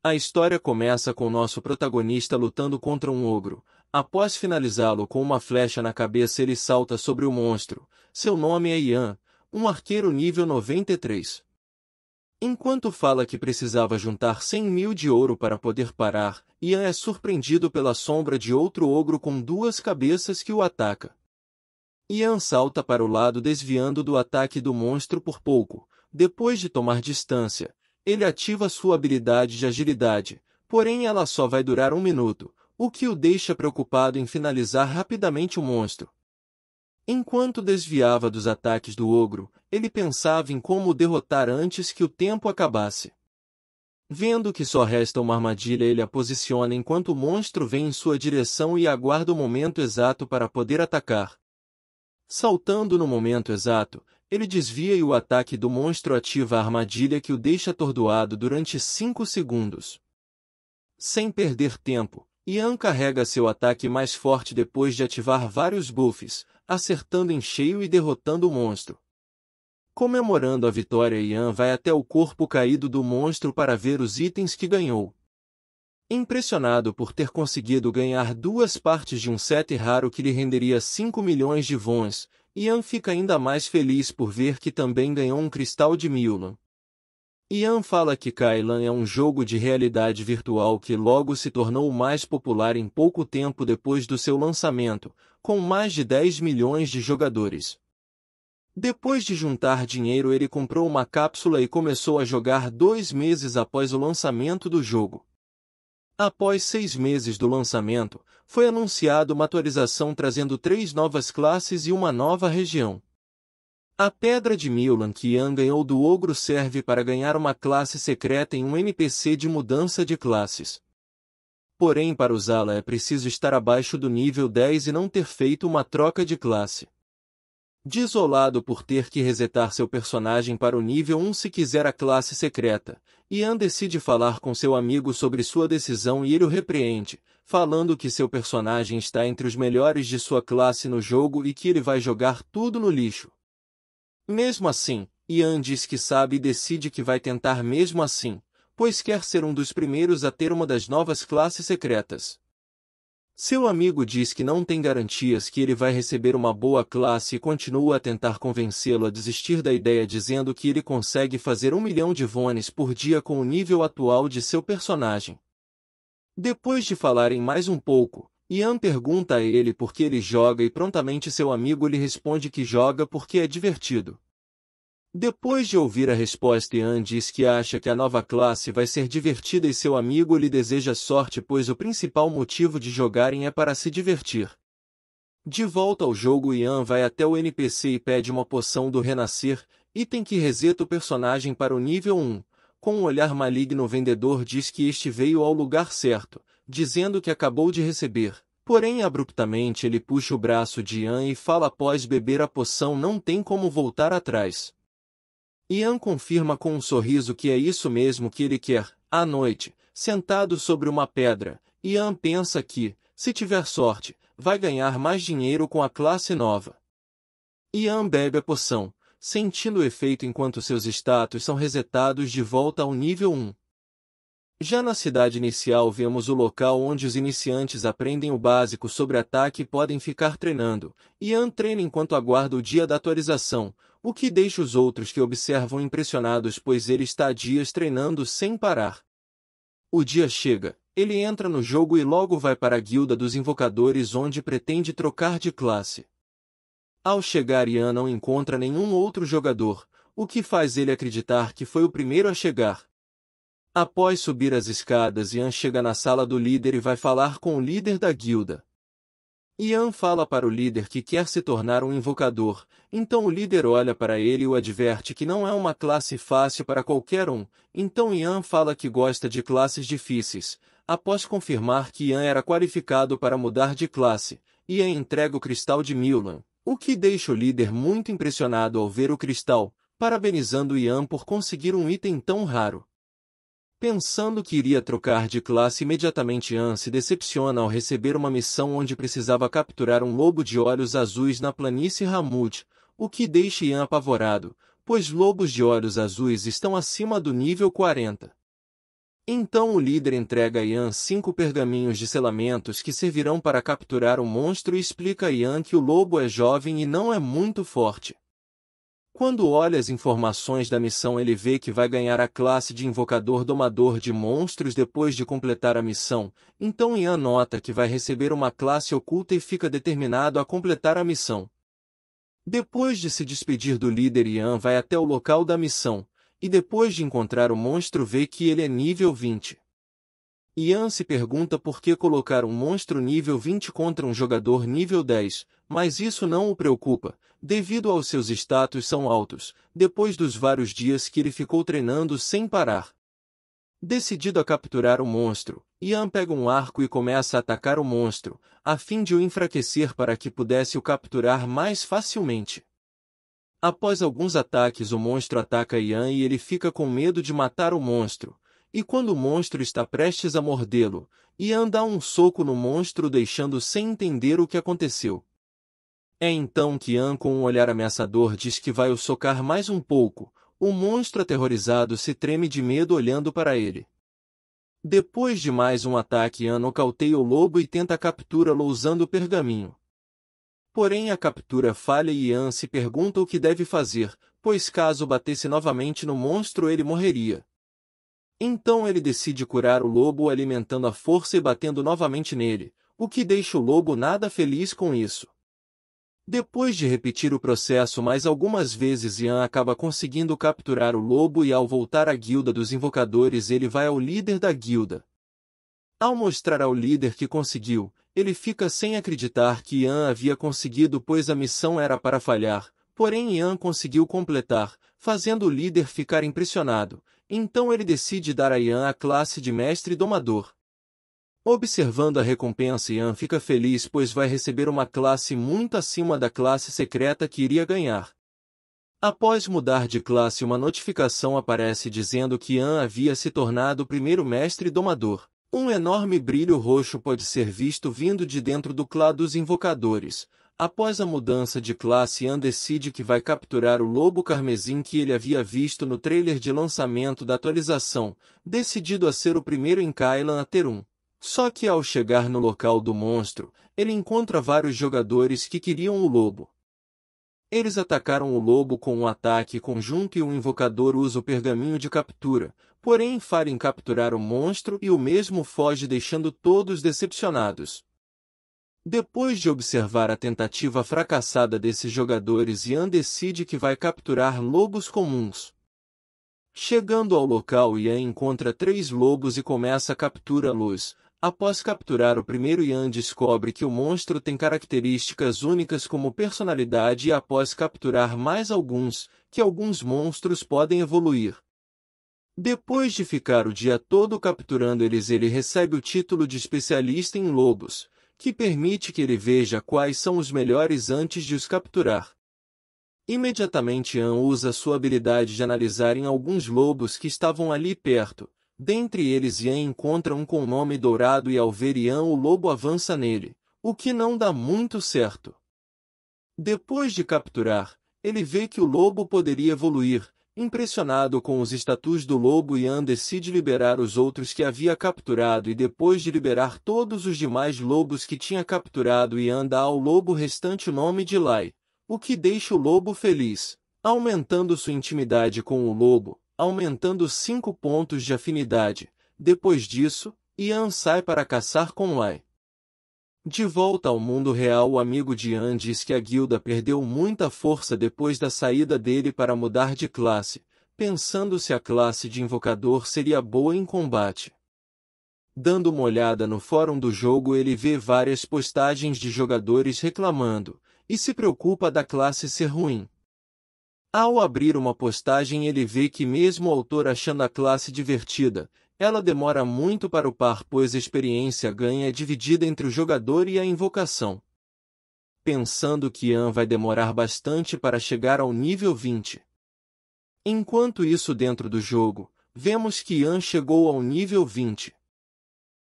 A história começa com nosso protagonista lutando contra um ogro. Após finalizá-lo com uma flecha na cabeça, ele salta sobre o monstro. Seu nome é Ian, um arqueiro nível 93. Enquanto fala que precisava juntar 100.000 de ouro para poder parar, Ian é surpreendido pela sombra de outro ogro com duas cabeças que o ataca. Ian salta para o lado desviando do ataque do monstro por pouco. Depois de tomar distância, ele ativa sua habilidade de agilidade, porém ela só vai durar 1 minuto, o que o deixa preocupado em finalizar rapidamente o monstro. Enquanto desviava dos ataques do ogro, ele pensava em como o derrotar antes que o tempo acabasse. Vendo que só resta uma armadilha, ele a posiciona enquanto o monstro vem em sua direção e aguarda o momento exato para poder atacar. Saltando no momento exato, ele desvia e o ataque do monstro ativa a armadilha que o deixa atordoado durante 5 segundos. Sem perder tempo, Ian carrega seu ataque mais forte depois de ativar vários buffs, acertando em cheio e derrotando o monstro. Comemorando a vitória, Ian vai até o corpo caído do monstro para ver os itens que ganhou. Impressionado por ter conseguido ganhar 2 partes de um set raro que lhe renderia 5 milhões de wons, Ian fica ainda mais feliz por ver que também ganhou um cristal de Milan. Ian fala que Kailan é um jogo de realidade virtual que logo se tornou o mais popular em pouco tempo depois do seu lançamento, com mais de 10 milhões de jogadores. Depois de juntar dinheiro, ele comprou uma cápsula e começou a jogar 2 meses após o lançamento do jogo. Após 6 meses do lançamento, foi anunciada uma atualização trazendo 3 novas classes e uma nova região. A Pedra de Milan que Ian ganhou do ogro serve para ganhar uma classe secreta em um NPC de mudança de classes. Porém, para usá-la é preciso estar abaixo do nível 10 e não ter feito uma troca de classe. Desolado por ter que resetar seu personagem para o nível 1 se quiser a classe secreta, Ian decide falar com seu amigo sobre sua decisão e ele o repreende, falando que seu personagem está entre os melhores de sua classe no jogo e que ele vai jogar tudo no lixo. Mesmo assim, Ian diz que sabe e decide que vai tentar mesmo assim, pois quer ser um dos primeiros a ter uma das novas classes secretas. Seu amigo diz que não tem garantias que ele vai receber uma boa classe e continua a tentar convencê-lo a desistir da ideia, dizendo que ele consegue fazer 1 milhão de wons por dia com o nível atual de seu personagem. Depois de falarem mais um pouco, Ian pergunta a ele por que ele joga e prontamente seu amigo lhe responde que joga porque é divertido. Depois de ouvir a resposta, Ian diz que acha que a nova classe vai ser divertida e seu amigo lhe deseja sorte, pois o principal motivo de jogarem é para se divertir. De volta ao jogo, Ian vai até o NPC e pede uma poção do Renascer, item que reseta o personagem para o nível 1. Com um olhar maligno, o vendedor diz que este veio ao lugar certo, dizendo que acabou de receber. Porém, abruptamente ele puxa o braço de Ian e fala: após beber a poção não tem como voltar atrás. Ian confirma com um sorriso que é isso mesmo que ele quer. À noite, sentado sobre uma pedra, Ian pensa que, se tiver sorte, vai ganhar mais dinheiro com a classe nova. Ian bebe a poção, sentindo o efeito enquanto seus status são resetados de volta ao nível 1. Já na cidade inicial, vemos o local onde os iniciantes aprendem o básico sobre ataque e podem ficar treinando. Ian treina enquanto aguarda o dia da atualização, o que deixa os outros que observam impressionados, pois ele está há dias treinando sem parar. O dia chega, ele entra no jogo e logo vai para a guilda dos invocadores, onde pretende trocar de classe. Ao chegar, Ian não encontra nenhum outro jogador, o que faz ele acreditar que foi o primeiro a chegar. Após subir as escadas, Ian chega na sala do líder e vai falar com o líder da guilda. Ian fala para o líder que quer se tornar um invocador, então o líder olha para ele e o adverte que não é uma classe fácil para qualquer um, então Ian fala que gosta de classes difíceis. Após confirmar que Ian era qualificado para mudar de classe, Ian entrega o cristal de Milan, o que deixa o líder muito impressionado ao ver o cristal, parabenizando Ian por conseguir um item tão raro. Pensando que iria trocar de classe, imediatamente Ian se decepciona ao receber uma missão onde precisava capturar um lobo de olhos azuis na planície Hamud, o que deixa Ian apavorado, pois lobos de olhos azuis estão acima do nível 40. Então o líder entrega a Ian 5 pergaminhos de selamentos que servirão para capturar o monstro e explica a Ian que o lobo é jovem e não é muito forte. Quando olha as informações da missão, ele vê que vai ganhar a classe de invocador domador de monstros depois de completar a missão, então Ian nota que vai receber uma classe oculta e fica determinado a completar a missão. Depois de se despedir do líder, Ian vai até o local da missão, e depois de encontrar o monstro vê que ele é nível 20. Ian se pergunta por que colocar um monstro nível 20 contra um jogador nível 10, mas isso não o preocupa, devido aos seus status são altos, depois dos vários dias que ele ficou treinando sem parar. Decidido a capturar o monstro, Ian pega um arco e começa a atacar o monstro, a fim de o enfraquecer para que pudesse o capturar mais facilmente. Após alguns ataques, o monstro ataca Ian e ele fica com medo de matar o monstro, e quando o monstro está prestes a mordê-lo, Ian dá um soco no monstro deixando sem entender o que aconteceu. É então que Ian, com um olhar ameaçador, diz que vai o socar mais um pouco. O monstro aterrorizado se treme de medo olhando para ele. Depois de mais um ataque, Ian nocauteia o lobo e tenta capturá-lo usando o pergaminho. Porém a captura falha e Ian se pergunta o que deve fazer, pois caso batesse novamente no monstro ele morreria. Então ele decide curar o lobo alimentando a força e batendo novamente nele, o que deixa o lobo nada feliz com isso. Depois de repetir o processo mais algumas vezes, Ian acaba conseguindo capturar o lobo e ao voltar à guilda dos invocadores ele vai ao líder da guilda. Ao mostrar ao líder que conseguiu, ele fica sem acreditar que Ian havia conseguido, pois a missão era para falhar, porém Ian conseguiu completar, fazendo o líder ficar impressionado, então ele decide dar a Ian a classe de mestre domador. Observando a recompensa, Ian fica feliz pois vai receber uma classe muito acima da classe secreta que iria ganhar. Após mudar de classe, uma notificação aparece dizendo que Ian havia se tornado o primeiro mestre domador. Um enorme brilho roxo pode ser visto vindo de dentro do clã dos invocadores. Após a mudança de classe, Ian decide que vai capturar o lobo carmesim que ele havia visto no trailer de lançamento da atualização, decidido a ser o primeiro em Kylan a ter um. Só que ao chegar no local do monstro, ele encontra vários jogadores que queriam o lobo. Eles atacaram o lobo com um ataque conjunto e o invocador usa o pergaminho de captura, porém falha em capturar o monstro e o mesmo foge deixando todos decepcionados. Depois de observar a tentativa fracassada desses jogadores, Ian decide que vai capturar lobos comuns. Chegando ao local, Ian encontra 3 lobos e começa a capturá-los. Após capturar o primeiro, Ian descobre que o monstro tem características únicas como personalidade e após capturar mais alguns, que alguns monstros podem evoluir. Depois de ficar o dia todo capturando eles, ele recebe o título de especialista em lobos, que permite que ele veja quais são os melhores antes de os capturar. Imediatamente Ian usa sua habilidade de analisar em alguns lobos que estavam ali perto. Dentre eles Ian encontra um com nome dourado e ao ver Ian o lobo avança nele, o que não dá muito certo. Depois de capturar, ele vê que o lobo poderia evoluir. Impressionado com os status do lobo, Ian decide liberar os outros que havia capturado e depois de liberar todos os demais lobos que tinha capturado, Ian dá ao lobo restante o nome de Lai, o que deixa o lobo feliz, aumentando sua intimidade com o lobo, aumentando 5 pontos de afinidade. Depois disso, Ian sai para caçar com Lai. De volta ao mundo real, o amigo de Ian diz que a guilda perdeu muita força depois da saída dele para mudar de classe, pensando se a classe de invocador seria boa em combate. Dando uma olhada no fórum do jogo, ele vê várias postagens de jogadores reclamando, e se preocupa da classe ser ruim. Ao abrir uma postagem, ele vê que mesmo o autor achando a classe divertida, ela demora muito para upar, pois a experiência ganha é dividida entre o jogador e a invocação. Pensando que Ian vai demorar bastante para chegar ao nível 20. Enquanto isso, dentro do jogo, vemos que Ian chegou ao nível 20.